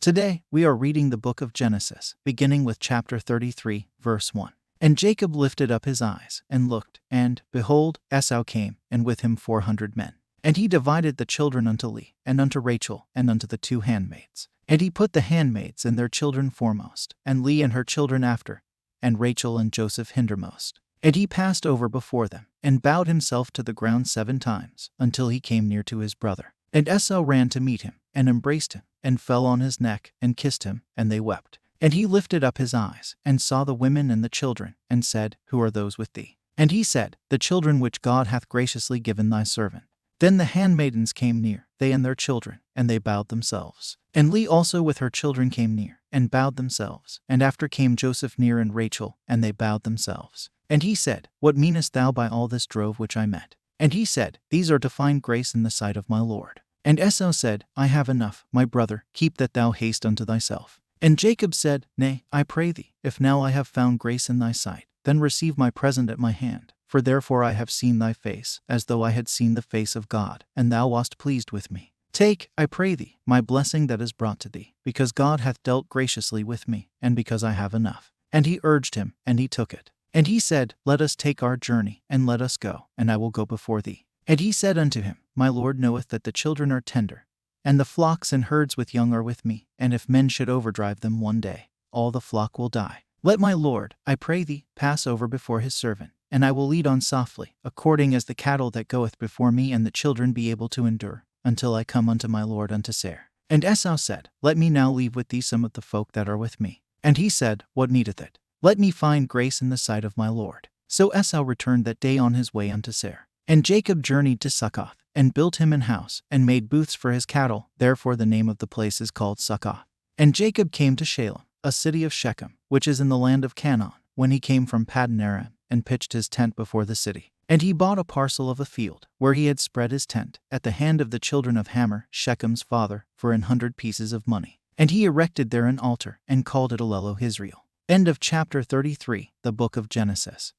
Today, we are reading the book of Genesis, beginning with chapter 33, verse 1. And Jacob lifted up his eyes, and looked, and, behold, Esau came, and with him 400 men. And he divided the children unto Leah, and unto Rachel, and unto the 2 handmaids. And he put the handmaids and their children foremost, and Leah and her children after, and Rachel and Joseph hindermost. And he passed over before them, and bowed himself to the ground 7 times, until he came near to his brother. And Esau ran to meet him, and embraced him, and fell on his neck, and kissed him, and they wept. And he lifted up his eyes, and saw the women and the children, and said, Who are those with thee? And he said, The children which God hath graciously given thy servant. Then the handmaidens came near, they and their children, and they bowed themselves. And Leah also with her children came near, and bowed themselves. And after came Joseph near and Rachel, and they bowed themselves. And he said, What meanest thou by all this drove which I met? And he said, These are to find grace in the sight of my Lord. And Esau said, I have enough, my brother, keep that thou haste unto thyself. And Jacob said, Nay, I pray thee, if now I have found grace in thy sight, then receive my present at my hand. For therefore I have seen thy face, as though I had seen the face of God, and thou wast pleased with me. Take, I pray thee, my blessing that is brought to thee, because God hath dealt graciously with me, and because I have enough. And he urged him, and he took it. And he said, Let us take our journey, and let us go, and I will go before thee. And he said unto him, My Lord knoweth that the children are tender, and the flocks and herds with young are with me, and if men should overdrive them one day, all the flock will die. Let my Lord, I pray thee, pass over before his servant, and I will lead on softly, according as the cattle that goeth before me, and the children be able to endure, until I come unto my Lord unto Seir. And Esau said, Let me now leave with thee some of the folk that are with me. And he said, What needeth it? Let me find grace in the sight of my Lord. So Esau returned that day on his way unto Seir. And Jacob journeyed to Succoth, and built him an house, and made booths for his cattle, therefore the name of the place is called Succoth. And Jacob came to Shalem, a city of Shechem, which is in the land of Canaan, when he came from Paddan Aram, and pitched his tent before the city. And he bought a parcel of a field, where he had spread his tent, at the hand of the children of Hamor, Shechem's father, for 100 pieces of money. And he erected there an altar, and called it Elohim Israel. End of chapter 33, the book of Genesis.